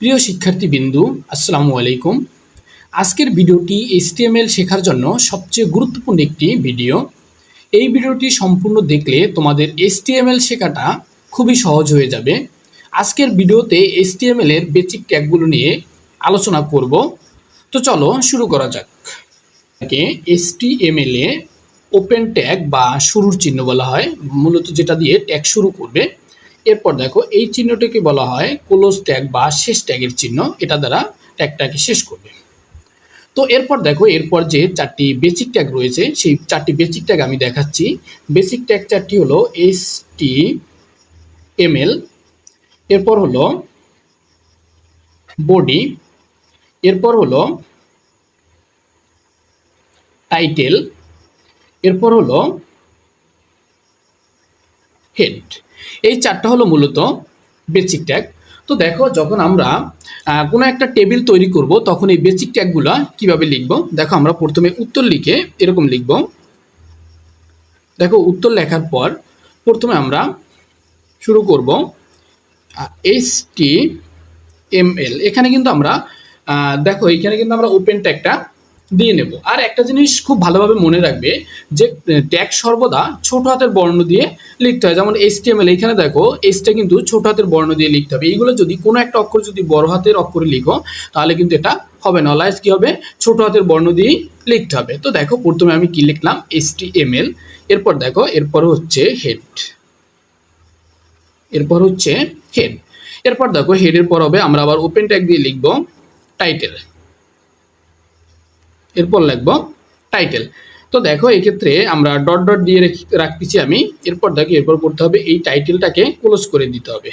প্রিয় শিক্ষার্থীবৃন্দু, আসসালামু আলাইকুম। আজকের ভিডিওটি HTML শেখার জন্য সবচেয়ে গুরুত্বপূর্ণ একটি ভিডিও। এই ভিডিওটি সম্পূর্ণ দেখলে তোমাদের HTML শেখাটা খুবই সহজ হয়ে যাবে। আজকের ভিডিওতে HTML এর বেসিক ট্যাগগুলো নিয়ে আলোচনা করব। তো চলো শুরু করা যাক। HTML এ ওপেন ট্যাগ বা শুরুর চিহ্ন বলা হয়, মূলত যেটা দিয়ে ট্যাগ শুরু করবে। এরপর দেখো এই চিহ্নটাকে বলা হয় ক্লোজ ট্যাগ বা শেষ ট্যাগের চিহ্ন, এটা দ্বারা ট্যাগটাকে শেষ করবে। তো এরপর দেখো এরপর যে চারটি বেসিক ট্যাগ রয়েছে সেই চারটি বেসিক ট্যাগ আমি দেখাচ্ছি। বেসিক ট্যাগ চারটি হলো HTML, এরপর হলো বডি, এরপর হলো টাইটেল, এরপর হলো হেড। এই চারটা হলো মূলত বেসিক ট্যাগ। তো দেখো যখন আমরা কোনো একটা টেবিল তৈরি করব তখন এই বেসিক ট্যাগগুলো কিভাবে লিখব। দেখো আমরা প্রথমে উত্তর লিখে এরকম লিখব। দেখো উত্তর লেখার পর প্রথমে আমরা শুরু করব HTML। এখানে কিন্তু আমরা দেখো এখানে কিন্তু আমরা ওপেন ট্যাগটা দিয়ে নেব। আর একটা জিনিস খুব ভালোভাবে মনে রাখবে যে ট্যাগ সর্বদা ছোট হাতের বর্ণ দিয়ে লিখতে হয়। যেমন HTML, এখানে দেখো এসটা কিন্তু ছোট হাতের বর্ণ দিয়ে লিখতে হবে। এইগুলো যদি কোনো একটা অক্ষর যদি বড় হাতের অক্ষরে লিখো তাহলে কিন্তু এটা হবে না, অলওয়েজ কি হবে, ছোট হাতের বর্ণ দিয়েই লিখতে হবে। তো দেখো প্রথমে আমি কি লিখলাম, HTML। এরপর দেখো এরপর হচ্ছে হেড, এরপর হচ্ছে হেড। এরপর দেখো হেডের পর হবে আমরা আবার ওপেন ট্যাগ দিয়ে লিখব টাইটেল, এরপর লিখব টাইটেল। তো দেখো এই ক্ষেত্রে আমরা ডট ডট দিয়ে রাখতেছি আমি। এরপর দেখো এরপর করতে হবে এই টাইটেলটাকে ক্লোজ করে দিতে হবে,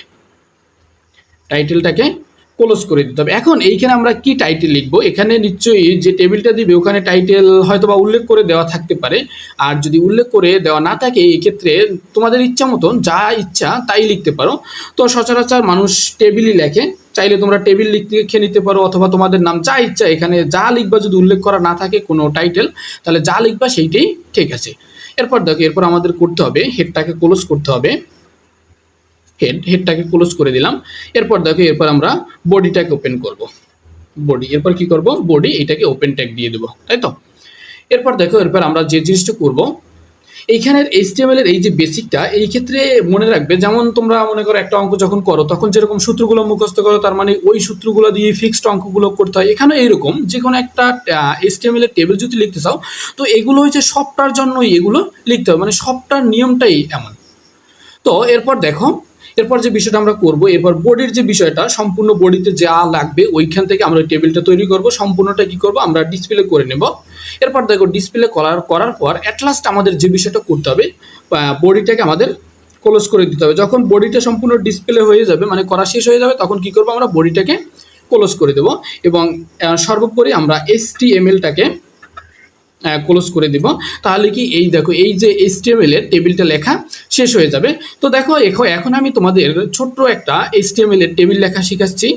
টাইটেলটাকে ক্লোজ করে দিতে হবে। এখন এইখানে আমরা কি টাইটেল লিখব, এখানে নিশ্চয়ই যে টেবিলটা দিবে ওখানে টাইটেল হয়তো বা উল্লেখ করে দেওয়া থাকতে পারে। আর যদি উল্লেখ করে দেওয়া না থাকে এই ক্ষেত্রে তোমাদের ইচ্ছা মতন যা ইচ্ছা তাই লিখতে পারো। তো সচরাচর মানুষ টেবিলই লেখে, চাইলে তোমরা টেবিল লিখে নিতে পারো, অথবা তোমাদের নাম যা ইচ্ছা এখানে যা লিখবা, যদি উল্লেখ করা না থাকে কোনো টাইটেল তাহলে যা লিখবা সেইটাই ঠিক আছে। এরপর দেখো এরপর আমাদের করতে হবে হেডটাকে ক্লোজ করতে হবে। হেডটাকে ক্লোজ করে দিলাম। এরপর দেখো এরপর আমরা বডিটাকে ওপেন করব। বডি, এরপর কি করব, বডি এটাকে ওপেন ট্যাগ দিয়ে দেবো, তাই তো। এরপর দেখো এরপর আমরা যে জিনিসটা করব, এইখানের HTML এর এই যে বেসিকটা, এই ক্ষেত্রে মনে রাখবে যেমন তোমরা মনে করো একটা অঙ্ক যখন করো তখন যেরকম সূত্রগুলো মুখস্থ করো, তার মানে ওই সূত্রগুলো দিয়ে ফিক্সড অঙ্কগুলো করতে হয়। এখানে এইরকম যে কোনো একটা HTML এর টেবিল যদি লিখতে চাও তো এগুলো হচ্ছে সবটার জন্যই এগুলো লিখতে হবে, মানে সবটার নিয়মটাই এমন। তো এরপর দেখো এরপর যে বিষয়টা আমরা করব, এরপর বডির যে বিষয়টা, সম্পূর্ণ বডিতে যা লাগবে ওইখান থেকে আমরা টেবিলটা তৈরি করব। সম্পূর্ণটা কি করব, আমরা ডিসপ্লে করে নেব। এরপর দেখো ডিসপ্লে করার পর অ্যাট লাস্ট আমাদের যে বিষয়টা করতে হবে, বডিটাকে আমাদের ক্লোজ করে দিতে হবে। যখন বডিটা সম্পূর্ণ ডিসপ্লে হয়ে যাবে, মানে করা শেষ হয়ে যাবে, তখন কি করব, আমরা বডিটাকে ক্লোজ করে দেব এবং সর্বোপরি আমরা HTML-টাকে ক্লোজ করে দিব। তাহলে কি এই দেখো এই যে HTML এর টেবিলটা লেখা শেষ হয়ে যাবে। তো দেখো এখন আমি তোমাদের ছোট্ট একটা HTML এর টেবিল লেখা শেখাচ্ছি।